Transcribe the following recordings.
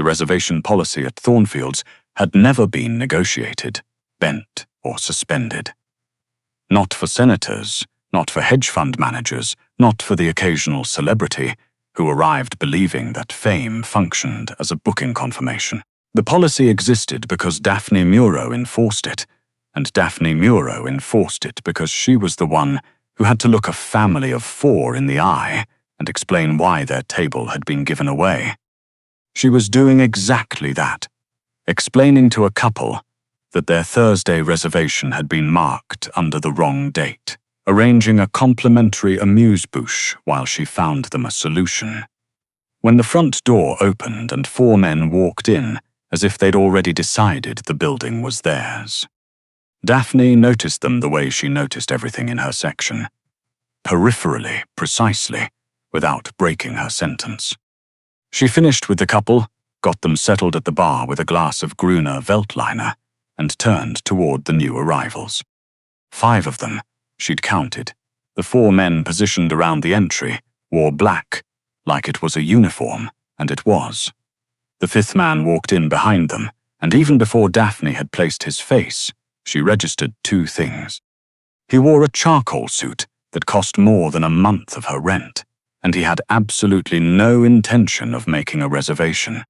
reservation policy at Thornfields had never been negotiated, bent, or suspended. Not for senators, not for hedge fund managers, not for the occasional celebrity who arrived believing that fame functioned as a booking confirmation. The policy existed because Daphne Muro enforced it, and Daphne Muro enforced it because she was the one who had to look a family of 4 in the eye and explain why their table had been given away. She was doing exactly that, explaining to a couple that their Thursday reservation had been marked under the wrong date, arranging a complimentary amuse-bouche while she found them a solution. When the front door opened and 4 men walked in, as if they'd already decided the building was theirs, Daphne noticed them the way she noticed everything in her section. Peripherally, precisely, without breaking her sentence. She finished with the couple, got them settled at the bar with a glass of Gruner Veltliner, and turned toward the new arrivals. 5 of them, she'd counted. The 4 men positioned around the entry wore black, like it was a uniform, and it was. The 5th man walked in behind them, and even before Daphne had placed his face, she registered 2 things. He wore a charcoal suit that cost more than a month of her rent, and he had absolutely no intention of making a reservation.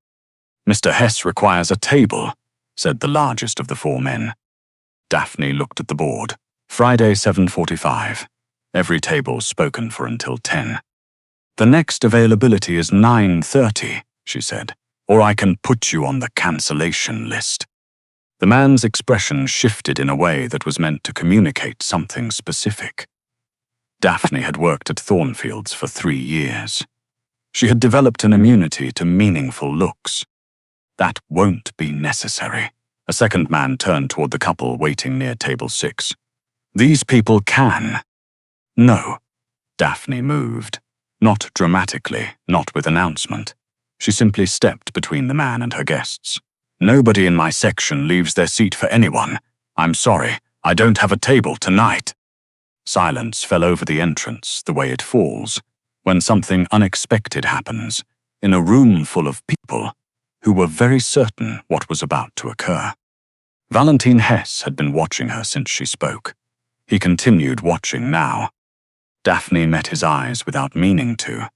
"Mr. Hess requires a table," said the largest of the 4 men. Daphne looked at the board. Friday, 7:45. Every table spoken for until 10. "The next availability is 9:30, she said, "or I can put you on the cancellation list." The man's expression shifted in a way that was meant to communicate something specific. Daphne had worked at Thornfields for 3 years. She had developed an immunity to meaningful looks. "That won't be necessary." A second man turned toward the couple waiting near table 6. "These people can." "No." Daphne moved. Not dramatically, not with announcement. She simply stepped between the man and her guests. "Nobody in my section leaves their seat for anyone. I'm sorry, I don't have a table tonight." Silence fell over the entrance the way it falls when something unexpected happens in a room full of people who were very certain what was about to occur. Valentin Hess had been watching her since she spoke. He continued watching now. Daphne met his eyes without meaning to.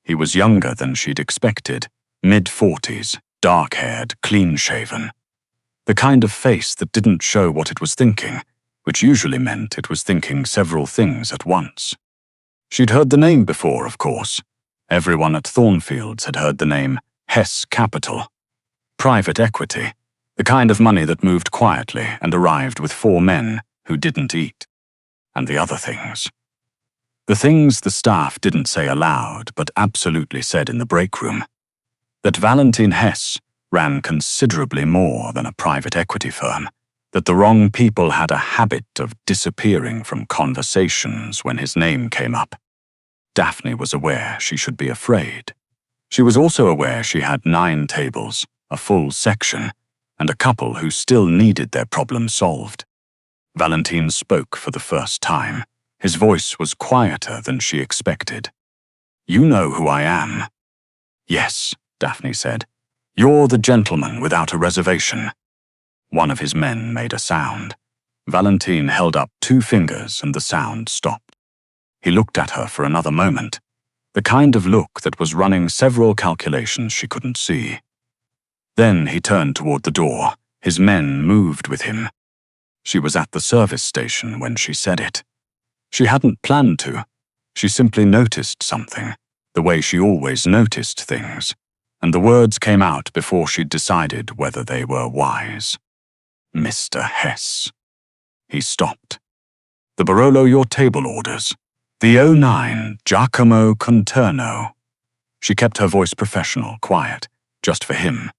He was younger than she'd expected, mid-40s, dark-haired, clean-shaven. The kind of face that didn't show what it was thinking, which usually meant it was thinking several things at once. She'd heard the name before, of course. Everyone at Thornfields had heard the name Hess Capital. Private equity, the kind of money that moved quietly and arrived with 4 men who didn't eat. And the other things. The things the staff didn't say aloud but absolutely said in the break room. That Valentin Hess ran considerably more than a private equity firm. That the wrong people had a habit of disappearing from conversations when his name came up. Daphne was aware she should be afraid. She was also aware she had 9 tables, a full section, and a couple who still needed their problem solved. Valentin spoke for the first time. His voice was quieter than she expected. "You know who I am." "Yes," Daphne said. "You're the gentleman without a reservation." One of his men made a sound. Valentin held up 2 fingers and the sound stopped. He looked at her for another moment, the kind of look that was running several calculations she couldn't see. Then he turned toward the door. His men moved with him. She was at the service station when she said it. She hadn't planned to. She simply noticed something, the way she always noticed things, and the words came out before she'd decided whether they were wise. "Mr. Hess." He stopped. "The Barolo your table orders. The 09 Giacomo Conterno." She kept her voice professional, quiet, just for him.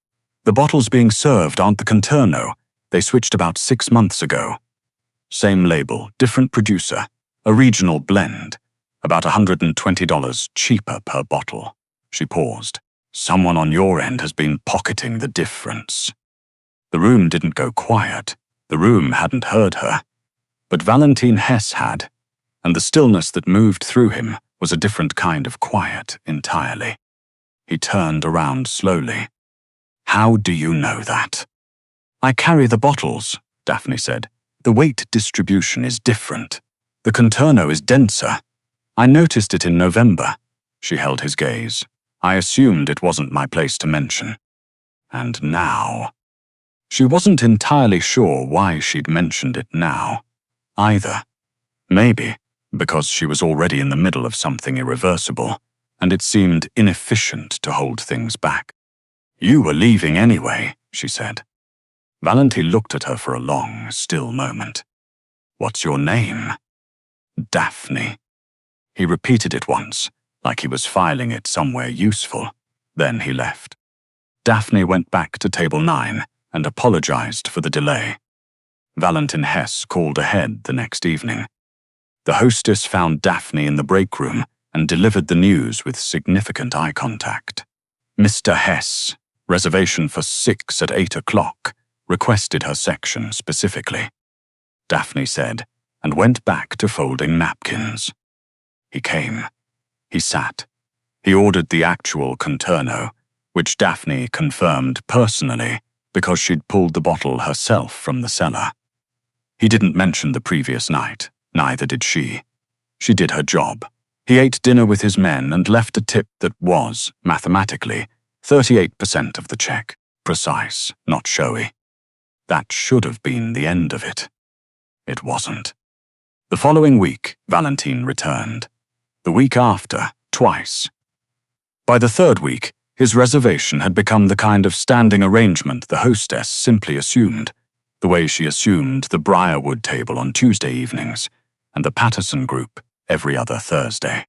"The bottles being served aren't the Conterno. They switched about 6 months ago. Same label, different producer. A regional blend. About $120 cheaper per bottle." She paused. "Someone on your end has been pocketing the difference." The room didn't go quiet. The room hadn't heard her. But Valentin Hess had, and the stillness that moved through him was a different kind of quiet entirely. He turned around slowly. How do you know that? I carry the bottles, Daphne said. The weight distribution is different. The contorno is denser. I noticed it in November. She held his gaze. I assumed it wasn't my place to mention. And now. She wasn't entirely sure why she'd mentioned it now, either. Maybe because she was already in the middle of something irreversible, and it seemed inefficient to hold things back. You were leaving anyway, she said. Valentine looked at her for a long, still moment. What's your name? Daphne. He repeated it once, like he was filing it somewhere useful. Then he left. Daphne went back to table 9 and apologized for the delay. Valentine Hess called ahead the next evening. The hostess found Daphne in the break room and delivered the news with significant eye contact. Mr. Hess, reservation for 6 at 8 o'clock, requested her section specifically. Daphne said, and went back to folding napkins. He came. He sat. He ordered the actual contorno, which Daphne confirmed personally because she'd pulled the bottle herself from the cellar. He didn't mention the previous night, neither did she. She did her job. He ate dinner with his men and left a tip that was, mathematically, 38% of the check. Precise, not showy. That should have been the end of it. It wasn't. The following week, Valentine returned. The week after, twice. By the third week, his reservation had become the kind of standing arrangement the hostess simply assumed, the way she assumed the Briarwood table on Tuesday evenings and the Patterson group every other Thursday.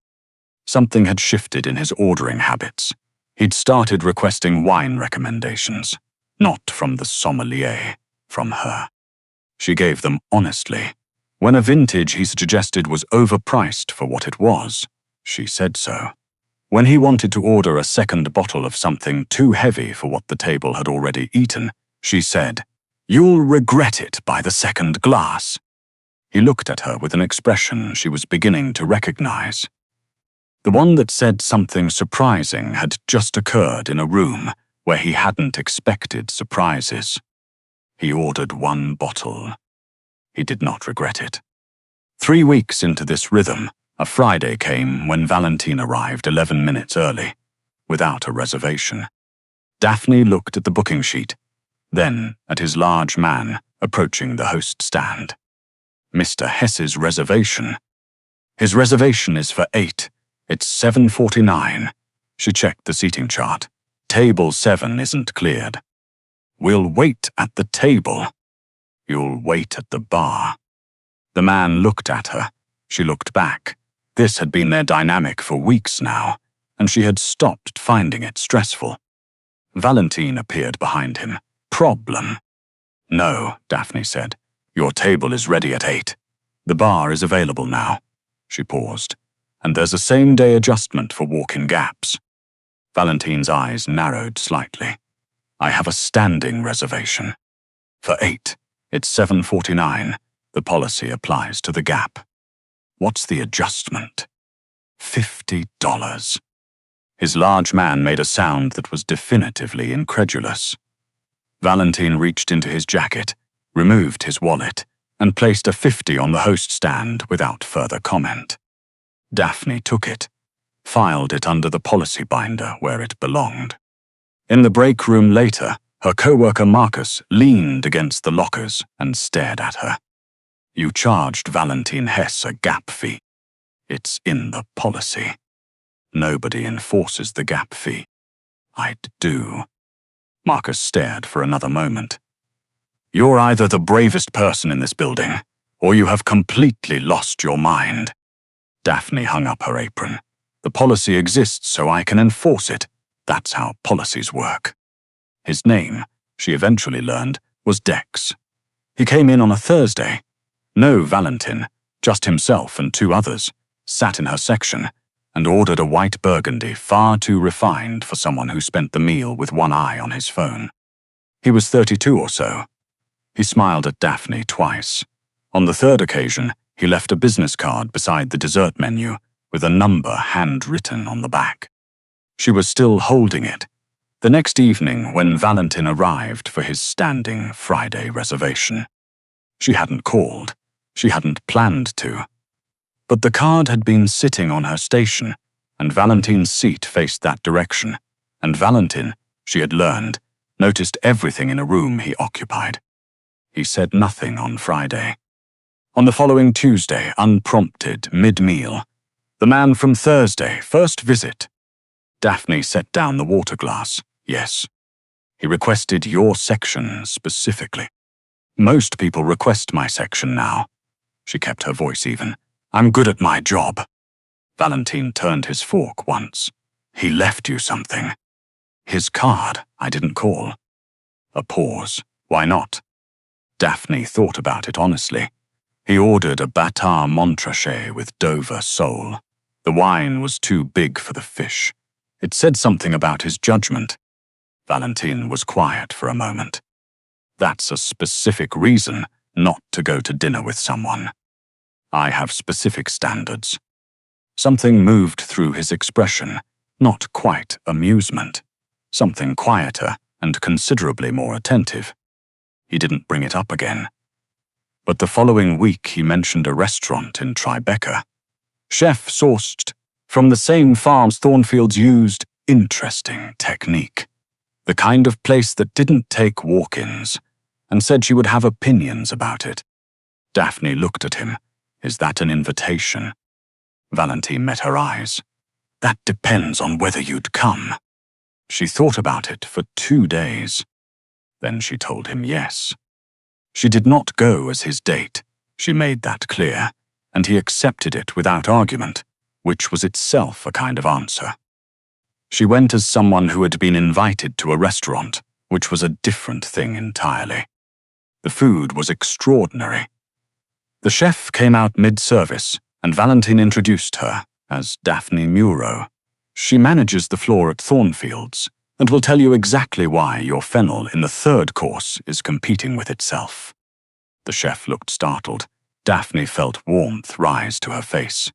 Something had shifted in his ordering habits. He'd started requesting wine recommendations, not from the sommelier, from her. She gave them honestly. When a vintage he suggested was overpriced for what it was, she said so. When he wanted to order a second bottle of something too heavy for what the table had already eaten, she said, "You'll regret it by the second glass." He looked at her with an expression she was beginning to recognize. The one that said something surprising had just occurred in a room where he hadn't expected surprises. He ordered 1 bottle. He did not regret it. 3 weeks into this rhythm, a Friday came when Valentine arrived 11 minutes early, without a reservation. Daphne looked at the booking sheet, then at his large man approaching the host stand. Mr. Hess's reservation. His reservation is for 8. It's 7:49. She checked the seating chart. Table 7 isn't cleared. We'll wait at the table. You'll wait at the bar. The man looked at her. She looked back. This had been their dynamic for weeks now, and she had stopped finding it stressful. Valentine appeared behind him. Problem. No, Daphne said. Your table is ready at 8. The bar is available now. She paused. And there's a same-day adjustment for walk-in gaps. Valentine's eyes narrowed slightly. I have a standing reservation. For 8. It's 7:49. The policy applies to the gap. What's the adjustment? $50. His large man made a sound that was definitively incredulous. Valentine reached into his jacket, removed his wallet, and placed a 50 on the host stand without further comment. Daphne took it, filed it under the policy binder where it belonged. In the break room later, her co-worker Marcus leaned against the lockers and stared at her. You charged Valentine Hess a gap fee. It's in the policy. Nobody enforces the gap fee. I'd do. Marcus stared for another moment. You're either the bravest person in this building, or you have completely lost your mind. Daphne hung up her apron. The policy exists so I can enforce it. That's how policies work. His name, she eventually learned, was Dex. He came in on a Thursday. No Valentine, just himself and 2 others, sat in her section and ordered a white burgundy far too refined for someone who spent the meal with one eye on his phone. He was 32 or so. He smiled at Daphne twice. On the third occasion, he left a business card beside the dessert menu with a number handwritten on the back. She was still holding it, The next evening, when Valentin arrived for his standing Friday reservation, she hadn't called. She hadn't planned to. But the card had been sitting on her station, and Valentin's seat faced that direction, and Valentin, she had learned, noticed everything in a room he occupied. He said nothing on Friday. On the following Tuesday, unprompted, mid-meal, the man from Thursday, first visit. Daphne set down the water glass. Yes. He requested your section specifically. Most people request my section now. She kept her voice even. I'm good at my job. Valentin turned his fork once. He left you something. His card, I didn't call. A pause. Why not? Daphne thought about it honestly. He ordered a Bâtard Montrachet with Dover sole. The wine was too big for the fish. It said something about his judgment. Valentin was quiet for a moment. That's a specific reason not to go to dinner with someone. I have specific standards. Something moved through his expression, not quite amusement. Something quieter and considerably more attentive. He didn't bring it up again. But the following week he mentioned a restaurant in Tribeca. Chef sourced from the same farms Thornfields used. Interesting technique. The kind of place that didn't take walk-ins, and said she would have opinions about it. Daphne looked at him. Is that an invitation? Valentin met her eyes. That depends on whether you'd come. She thought about it for 2 days. Then she told him yes. She did not go as his date. She made that clear, and he accepted it without argument, which was itself a kind of answer. She went as someone who had been invited to a restaurant, which was a different thing entirely. The food was extraordinary. The chef came out mid-service, and Valentin introduced her as Daphne Muro. She manages the floor at Thornfields, and will tell you exactly why your fennel in the 3rd course is competing with itself. The chef looked startled. Daphne felt warmth rise to her face.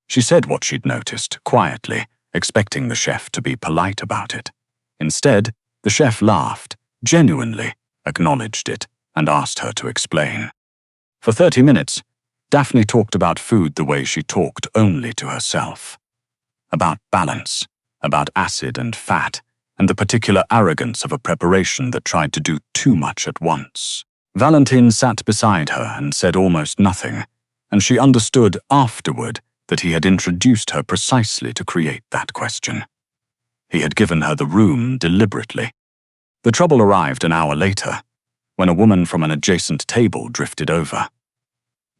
She said what she'd noticed, quietly, expecting the chef to be polite about it. Instead, the chef laughed, genuinely, acknowledged it, and asked her to explain. For 30 minutes, Daphne talked about food the way she talked only to herself. About balance, about acid and fat, and the particular arrogance of a preparation that tried to do too much at once. Valentin sat beside her and said almost nothing, and she understood afterward that he had introduced her precisely to create that question. He had given her the room deliberately. The trouble arrived an hour later, when a woman from an adjacent table drifted over.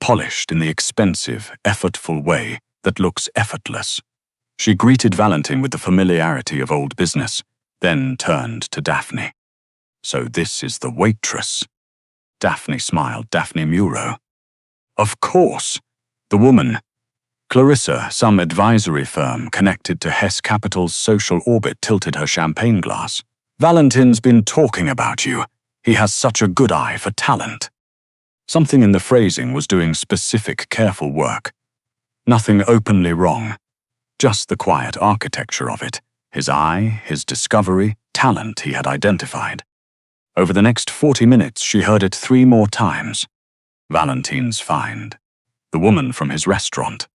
Polished in the expensive, effortful way that looks effortless. She greeted Valentin with the familiarity of old business, then turned to Daphne. So this is the waitress. Daphne smiled. Daphne Muro. Of course. The woman. Clarissa, some advisory firm connected to Hess Capital's social orbit, tilted her champagne glass. Valentin's been talking about you. He has such a good eye for talent. Something in the phrasing was doing specific, careful work. Nothing openly wrong. Just the quiet architecture of it. His eye, his discovery, talent he had identified. Over the next 40 minutes, she heard it 3 more times. Valentin's find. The woman from his restaurant.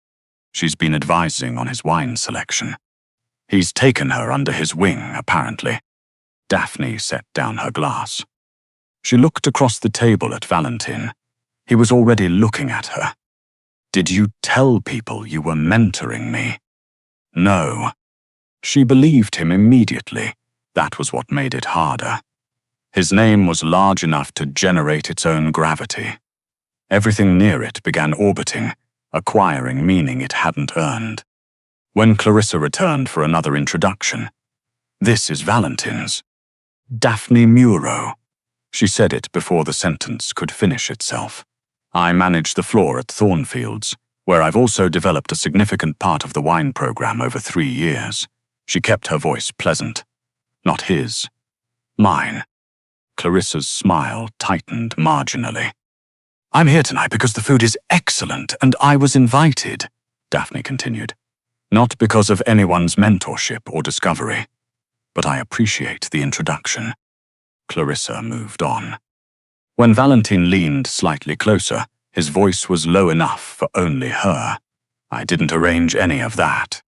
She's been advising on his wine selection. He's taken her under his wing, apparently. Daphne set down her glass. She looked across the table at Valentin. He was already looking at her. Did you tell people you were mentoring me? No. She believed him immediately. That was what made it harder. His name was large enough to generate its own gravity. Everything near it began orbiting, acquiring meaning it hadn't earned. When Clarissa returned for another introduction, "This is Valentin's. Daphne Muro." She said it before the sentence could finish itself. "I manage the floor at Thornfields, where I've also developed a significant part of the wine program over 3 years." She kept her voice pleasant. Not his. Mine. Clarissa's smile tightened marginally. "I'm here tonight because the food is excellent and I was invited," Daphne continued. "Not because of anyone's mentorship or discovery, but I appreciate the introduction." Clarissa moved on. When Valentine leaned slightly closer, his voice was low enough for only her. "I didn't arrange any of that."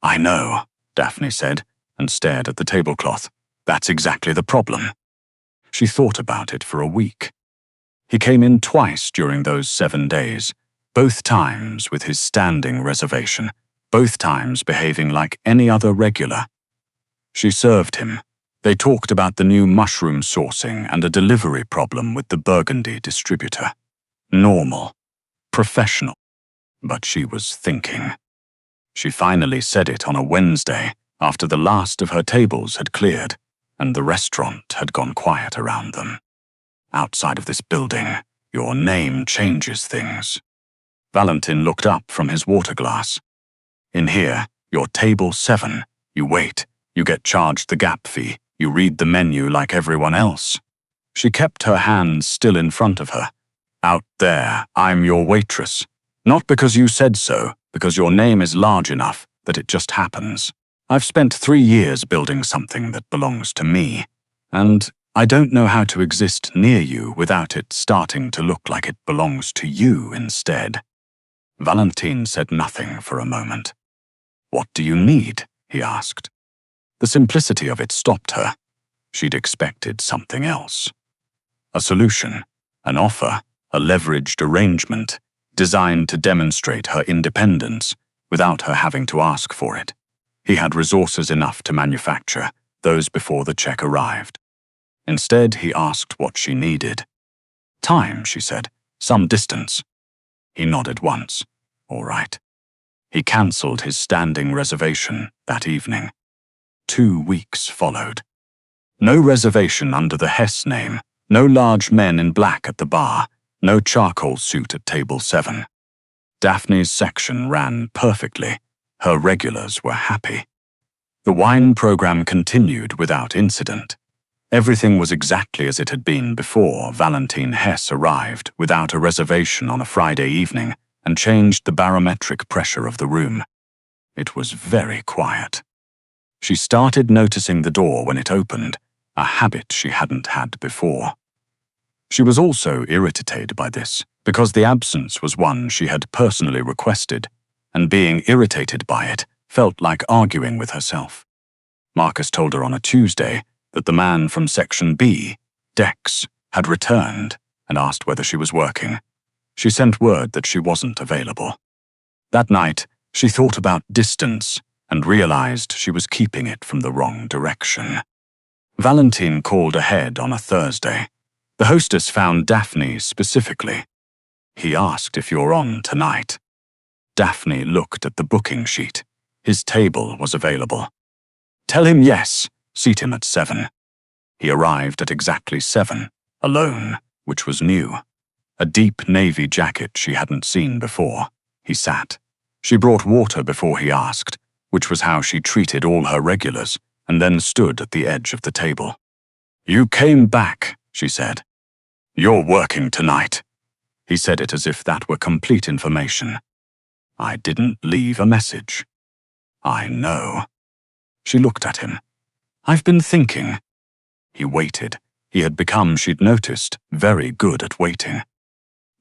"I know," Daphne said, and stared at the tablecloth. "That's exactly the problem." She thought about it for a week. He came in twice during those 7 days, both times with his standing reservation, both times behaving like any other regular. She served him. They talked about the new mushroom sourcing and a delivery problem with the Burgundy distributor. Normal. Professional. But she was thinking. She finally said it on a Wednesday, after the last of her tables had cleared, and the restaurant had gone quiet around them. "Outside of this building, your name changes things." Valentin looked up from his water glass. "In here, you're table 7. You wait. You get charged the gap fee. You read the menu like everyone else." She kept her hands still in front of her. "Out there, I'm your waitress. Not because you said so, because your name is large enough that it just happens. I've spent 3 years building something that belongs to me, and I don't know how to exist near you without it starting to look like it belongs to you instead." Valentine said nothing for a moment. "What do you need?" he asked. The simplicity of it stopped her. She'd expected something else. A solution, an offer, a leveraged arrangement, designed to demonstrate her independence without her having to ask for it. He had resources enough to manufacture, those before the check arrived. Instead, he asked what she needed. "Time," she said. "Some distance." He nodded once. "All right." He cancelled his standing reservation that evening. 2 weeks followed. No reservation under the Hess name, no large men in black at the bar, no charcoal suit at table 7. Daphne's section ran perfectly. Her regulars were happy. The wine program continued without incident. Everything was exactly as it had been before Valentine Hess arrived without a reservation on a Friday evening and changed the barometric pressure of the room. It was very quiet. She started noticing the door when it opened, a habit she hadn't had before. She was also irritated by this, because the absence was one she had personally requested, and being irritated by it felt like arguing with herself. Marcus told her on a Tuesday that the man from Section B, Dex, had returned and asked whether she was working. She sent word that she wasn't available. That night, she thought about distance and realized she was keeping it from the wrong direction. Valentine called ahead on a Thursday. The hostess found Daphne specifically. "He asked if you're on tonight." Daphne looked at the booking sheet. His table was available. "Tell him yes, seat him at 7. He arrived at exactly 7, alone, which was new. A deep navy jacket she hadn't seen before. He sat. She brought water before he asked, which was how she treated all her regulars, and then stood at the edge of the table. "You came back," she said. "You're working tonight." He said it as if that were complete information. "I didn't leave a message." "I know." She looked at him. "I've been thinking." He waited. He had become, she'd noticed, very good at waiting.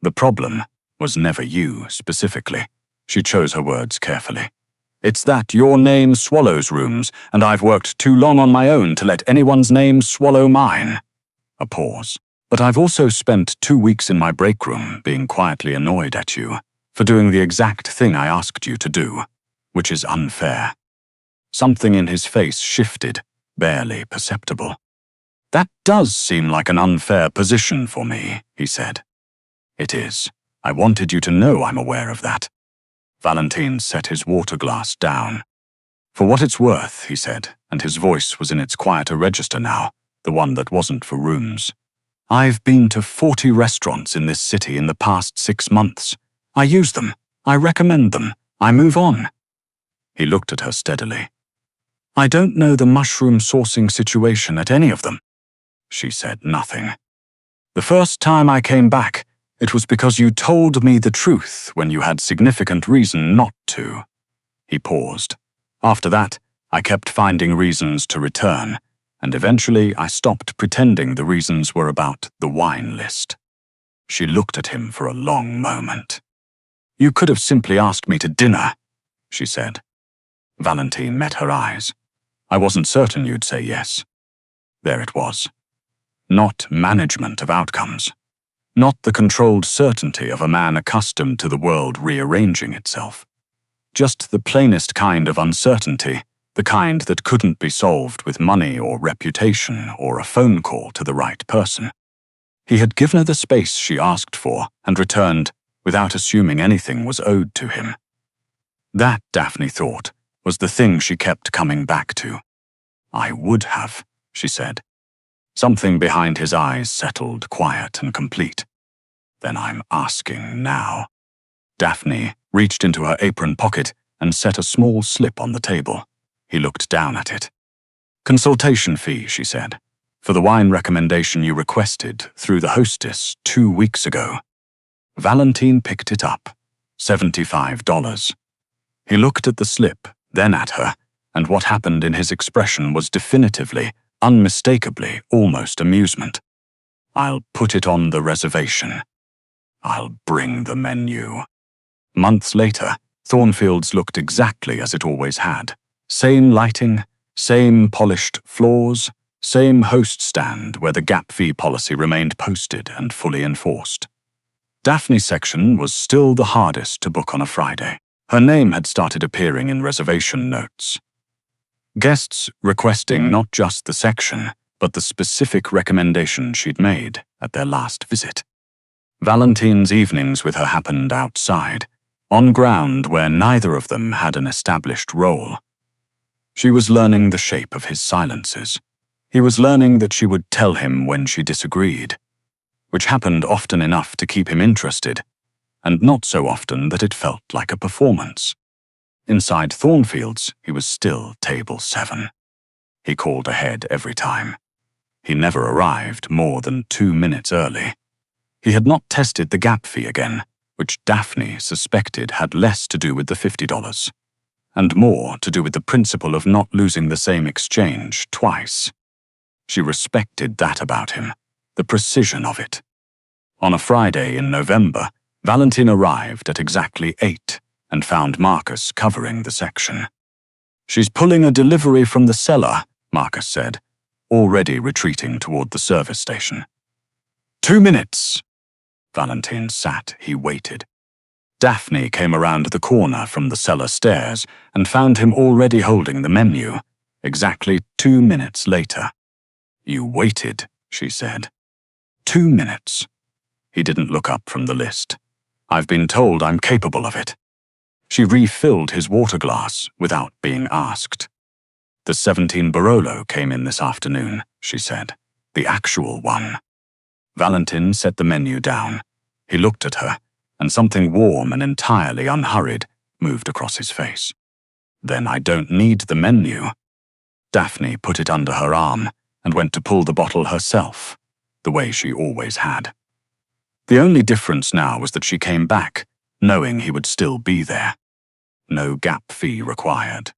"The problem was never you, specifically." She chose her words carefully. "It's that your name swallows rooms, and I've worked too long on my own to let anyone's name swallow mine." A pause. "But I've also spent 2 weeks in my break room being quietly annoyed at you for doing the exact thing I asked you to do, which is unfair." Something in his face shifted, barely perceptible. "That does seem like an unfair position for me," he said. "It is. I wanted you to know I'm aware of that." Valentine set his water glass down. "For what it's worth," he said, and his voice was in its quieter register now, the one that wasn't for rooms. "I've been to 40 restaurants in this city in the past 6 months. I use them. I recommend them. I move on." He looked at her steadily. "I don't know the mushroom sourcing situation at any of them." She said nothing. "The first time I came back, it was because you told me the truth when you had significant reason not to." He paused. "After that, I kept finding reasons to return, and eventually I stopped pretending the reasons were about the wine list. She looked at him for a long moment. "You could have simply asked me to dinner," she said. Valentine met her eyes. "I wasn't certain you'd say yes." There it was. Not management of outcomes. Not the controlled certainty of a man accustomed to the world rearranging itself. Just the plainest kind of uncertainty, the kind that couldn't be solved with money or reputation or a phone call to the right person. He had given her the space she asked for and returned without assuming anything was owed to him. That, Daphne thought, was the thing she kept coming back to. "I would have," she said. Something behind his eyes settled, quiet and complete. "Then I'm asking now." Daphne reached into her apron pocket and set a small slip on the table. He looked down at it. "Consultation fee," she said, "for the wine recommendation you requested through the hostess 2 weeks ago." Valentine picked it up. $75. He looked at the slip, then at her, and what happened in his expression was definitively, unmistakably, almost amusement. "I'll put it on the reservation. I'll bring the menu." Months later, Thornfield's looked exactly as it always had. Same lighting, same polished floors, same host stand where the gap fee policy remained posted and fully enforced. Daphne's section was still the hardest to book on a Friday. Her name had started appearing in reservation notes. Guests requesting not just the section, but the specific recommendation she'd made at their last visit. Valentine's evenings with her happened outside, on ground where neither of them had an established role. She was learning the shape of his silences. He was learning that she would tell him when she disagreed, which happened often enough to keep him interested, and not so often that it felt like a performance. Inside Thornfield's, he was still table 7. He called ahead every time. He never arrived more than 2 minutes early. He had not tested the gap fee again, which Daphne suspected had less to do with the $50, and more to do with the principle of not losing the same exchange twice. She respected that about him, the precision of it. On a Friday in November, Valentine arrived at exactly 8 and found Marcus covering the section. "She's pulling a delivery from the cellar," Marcus said, already retreating toward the service station. 2 minutes. Valentine sat, he waited. Daphne came around the corner from the cellar stairs and found him already holding the menu, exactly 2 minutes later. "You waited," she said. 2 minutes. He didn't look up from the list. "I've been told I'm capable of it." She refilled his water glass without being asked. "The 17 Barolo came in this afternoon," she said. "The actual one." Valentine set the menu down. He looked at her, and something warm and entirely unhurried moved across his face. "Then I don't need the menu." Daphne put it under her arm and went to pull the bottle herself, the way she always had. The only difference now was that she came back, knowing he would still be there. No gap fee required.